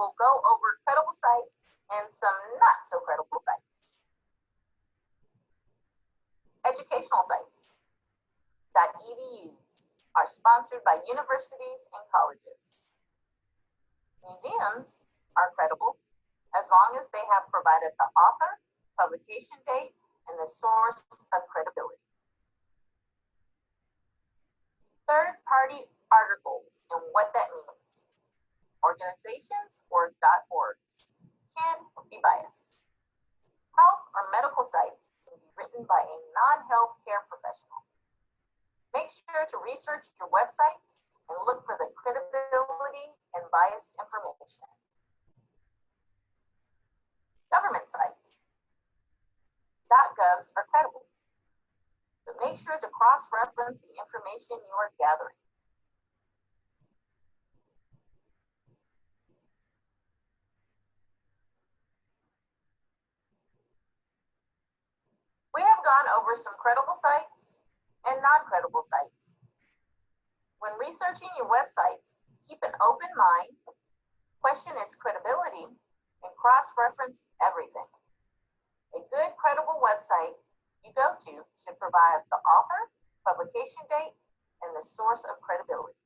will go over credible sites and some not so credible sites. Educational sites. .edus are sponsored by universities and colleges. Museums are credible as long as they have provided the author, publication date, and the source of credibility. Third-party articles and what that means. Organizations or .orgs can be biased. Health or medical sites can be written by a non-health care professional. Make sure to research your websites and look for the credibility and biased information. Government sites. .govs are credible, but make sure to cross-reference the information you are gathering. We have gone over some credible sites and non-credible sites. When researching your websites, keep an open mind, question its credibility, and cross-reference everything. A good credible website you go to should provide the author, publication date, and the source of credibility.